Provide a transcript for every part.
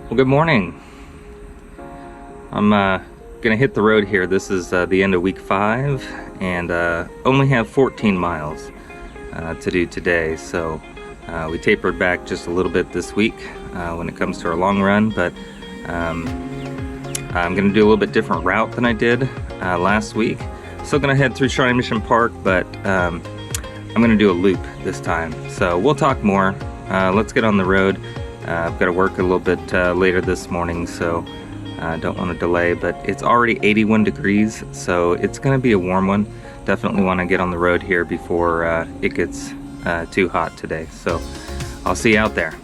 Well, good morning. I'm gonna hit the road here. This is the end of week 5 and only have 14 miles to do today. So we tapered back just a little bit this week when it comes to our long run, but I'm gonna do a little bit different route than I did last week. Still gonna head through Shawnee Mission Park, but I'm gonna do a loop this time. So we'll talk more. Let's get on the road. I've got to work a little bit later this morning, so I don't want to delay, but it's already 81 degrees, so it's going to be a warm one. Definitely want to get on the road here before it gets too hot today. So I'll see you out there.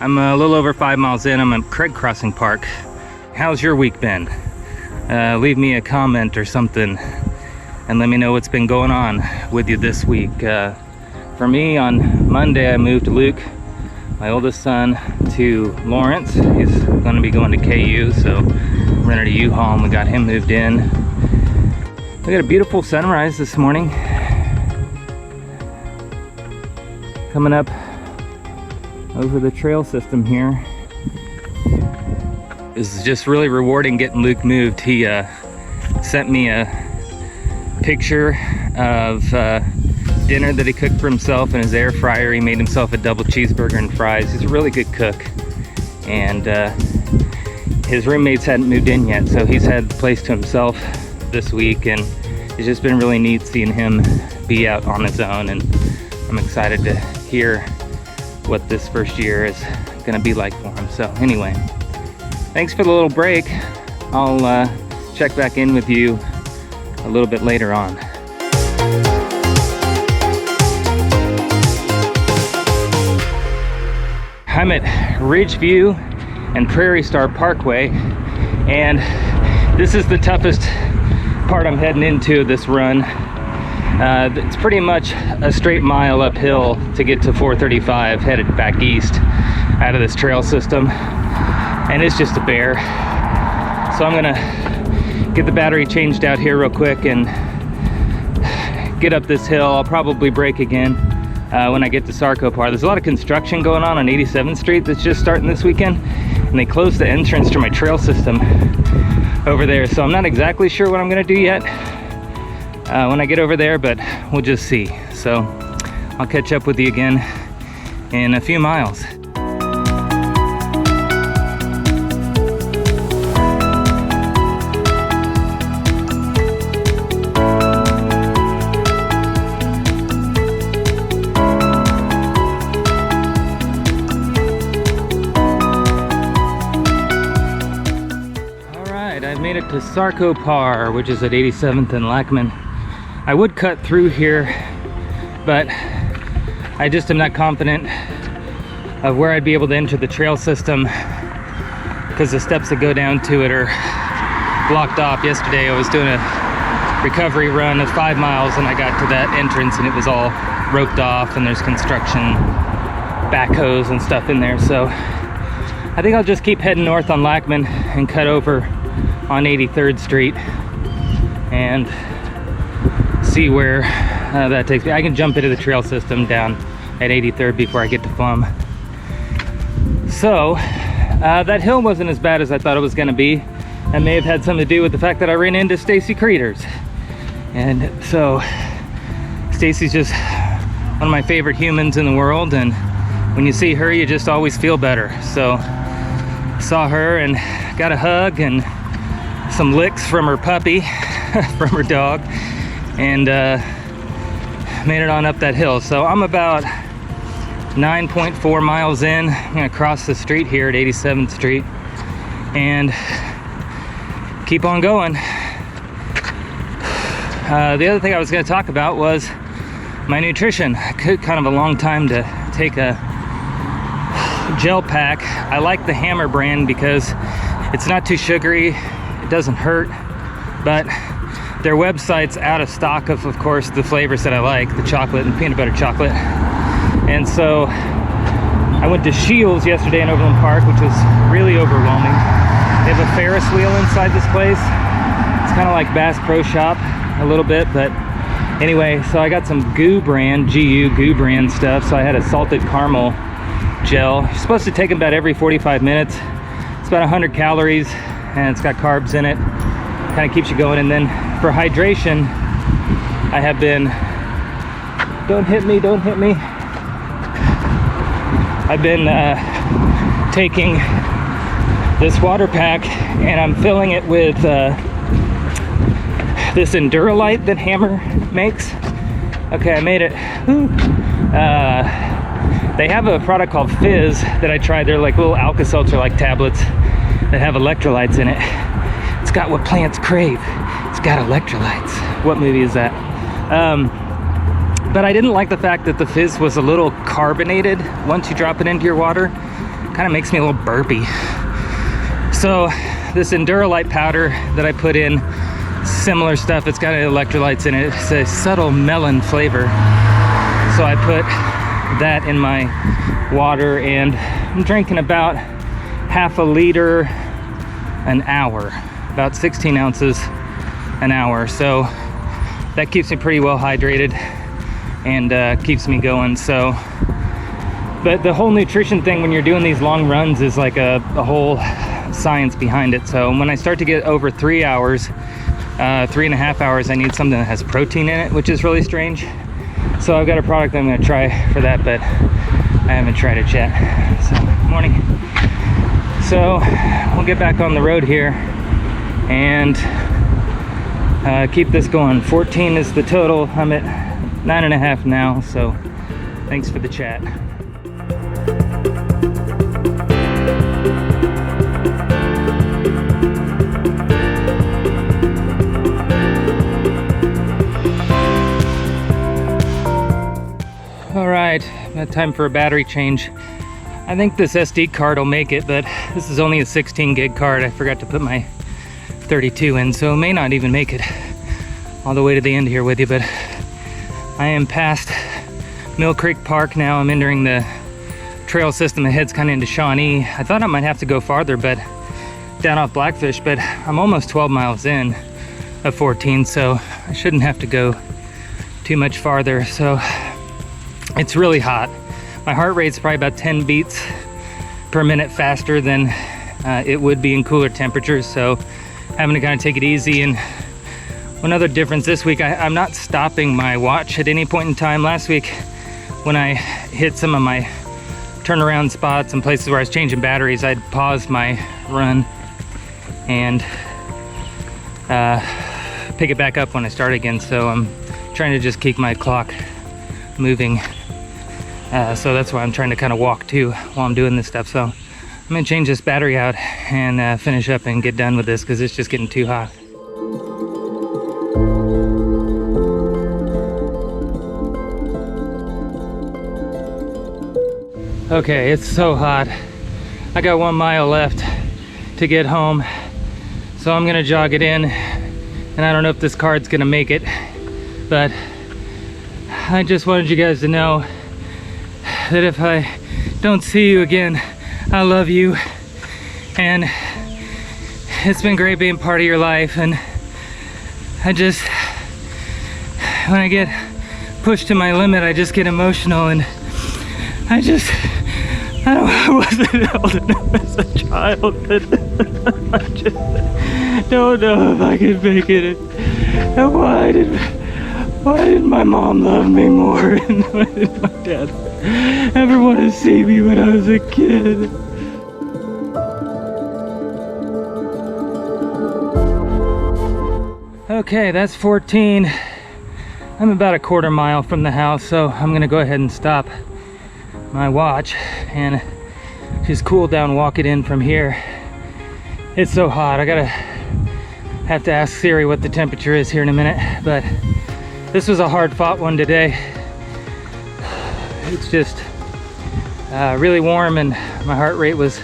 I'm a little over 5 miles in. I'm at Craig Crossing Park. How's your week been? Leave me a comment or something and let me know what's been going on with you this week. For me, on Monday I moved Luke, my oldest son, to Lawrence. He's going to be going to KU, so rented a U-Haul and we got him moved in. We got a beautiful sunrise this morning coming up over the trail system here. It's just really rewarding getting Luke moved. He sent me a picture of dinner that he cooked for himself in his air fryer. He made himself a double cheeseburger and fries. He's a really good cook, and his roommates hadn't moved in yet, so he's had the place to himself this week, and it's just been really neat seeing him be out on his own, and I'm excited to hear what this first year is gonna be like for him. So anyway, thanks for the little break. I'll check back in with you a little bit later on. I'm at Ridgeview and Prairie Star Parkway, and this is the toughest part I'm heading into this run. It's pretty much a straight mile uphill to get to 435 headed back east out of this trail system, and it's just a bear. So I'm gonna get the battery changed out here real quick and get up this hill. I'll probably brake again when I get to Sarcopar. There's a lot of construction going on 87th Street that's just starting this weekend, and they closed the entrance to my trail system over there, so I'm not exactly sure what I'm gonna do yet when I get over there, but we'll just see. So I'll catch up with you again in a few miles. All right, I've made it to Sarcopar, which is at 87th and Lackman. I would cut through here, but I just am not confident of where I'd be able to enter the trail system because the steps that go down to it are blocked off. Yesterday I was doing a recovery run of 5 miles and I got to that entrance and it was all roped off, and there's construction backhoes and stuff in there. So I think I'll just keep heading north on Lackman and cut over on 83rd Street and see where that takes me. I can jump into the trail system down at 83rd before I get to Plum. So that hill wasn't as bad as I thought it was going to be. That may have had something to do with the fact that I ran into Stacy Creeters, and so Stacy's just one of my favorite humans in the world, and when you see her you just always feel better. So saw her and got a hug and some licks from her puppy from her dog, and made it on up that hill. So I'm about 9.4 miles in. I'm gonna cross the street here at 87th Street and keep on going. The other thing I was gonna talk about was my nutrition. Kind of a long time to take a gel pack. I like the Hammer brand because it's not too sugary, it doesn't hurt, but their website's out of stock of course, the flavors that I like, the chocolate and peanut butter chocolate. And so I went to Shields yesterday in Overland Park, which was really overwhelming. They have a Ferris wheel inside this place. It's kind of like Bass Pro Shop a little bit, but anyway, so I got some Goo brand, GU Goo brand stuff. So I had a salted caramel gel. You're supposed to take them about every 45 minutes. It's about 100 calories and it's got carbs in it. Kind of keeps you going. And then for hydration, I have been, don't hit me, don't hit me. I've been taking this water pack and I'm filling it with this Endurolite that Hammer makes. Okay, I made it. They have a product called Fizz that I tried. They're like little Alka-Seltzer like tablets that have electrolytes in it. It's got what plants crave. It's got electrolytes. What movie is that? But I didn't like the fact that the Fizz was a little carbonated once you drop it into your water. Kind of makes me a little burpy. So this Endurolite powder that I put in, similar stuff, it's got electrolytes in it. It's a subtle melon flavor. So I put that in my water and I'm drinking about half a liter an hour, about 16 ounces an hour. So that keeps me pretty well hydrated and keeps me going. So, but the whole nutrition thing when you're doing these long runs is like a whole science behind it. So when I start to get over 3 hours, 3.5 hours, I need something that has protein in it, which is really strange. So I've got a product I'm going to try for that, but I haven't tried it yet. So, morning. So we'll get back on the road here and keep this going. 14 is the total. I'm at 9.5 now, so thanks for the chat. All right, got time for a battery change. I think this SD card will make it, but this is only a 16 gig card. I forgot to put my 32 in, so it may not even make it all the way to the end here with you, but I am past Mill Creek Park now. I'm entering the trail system that heads kind of into Shawnee. I thought I might have to go farther, but down off Blackfish, but I'm almost 12 miles in of 14, so I shouldn't have to go too much farther. So it's really hot. My heart rate's probably about 10 beats per minute faster than it would be in cooler temperatures, so having to kind of take it easy. And one other difference this week, I'm not stopping my watch at any point in time. Last week when I hit some of my turnaround spots and places where I was changing batteries, I'd paused my run and pick it back up when I start again. So I'm trying to just keep my clock moving. So that's why I'm trying to kind of walk too while I'm doing this stuff. So I'm gonna change this battery out and finish up and get done with this because it's just getting too hot. Okay, it's so hot. I got 1 mile left to get home, so I'm gonna jog it in, and I don't know if this card's gonna make it, but I just wanted you guys to know that if I don't see you again, I love you, and it's been great being part of your life. And I just, when I get pushed to my limit, I just get emotional, and I wasn't old enough as a child, but I just don't know if I could make it. And why did my mom love me more, and why did my dad ever want to see me when I was a kid? Okay, that's 14. I'm about a quarter mile from the house, so I'm gonna go ahead and stop my watch and just cool down, walk it in from here. It's so hot. I have to ask Siri what the temperature is here in a minute, but this was a hard fought one today. It's just, really warm and my heart rate was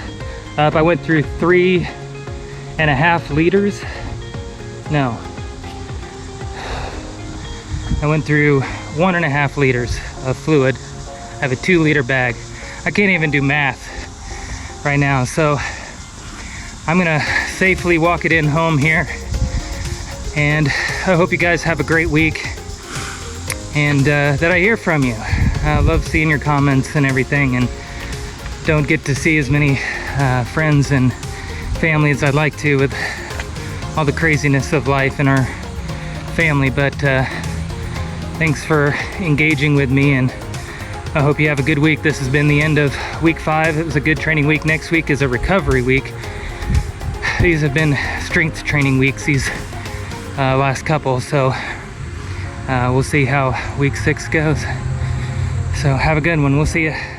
up. I went through 3.5 liters. No. I went through 1.5 liters of fluid. I have a 2-liter bag. I can't even do math right now, so I'm gonna safely walk it in home here. And I hope you guys have a great week and that I hear from you. I love seeing your comments and everything, and don't get to see as many friends and family as I'd like to with all the craziness of life in our family, but thanks for engaging with me, and I hope you have a good week. This has been the end of week 5. It was a good training week. Next week is a recovery week. These have been strength training weeks, these last couple, so we'll see how week 6 goes. So have a good one. We'll see you.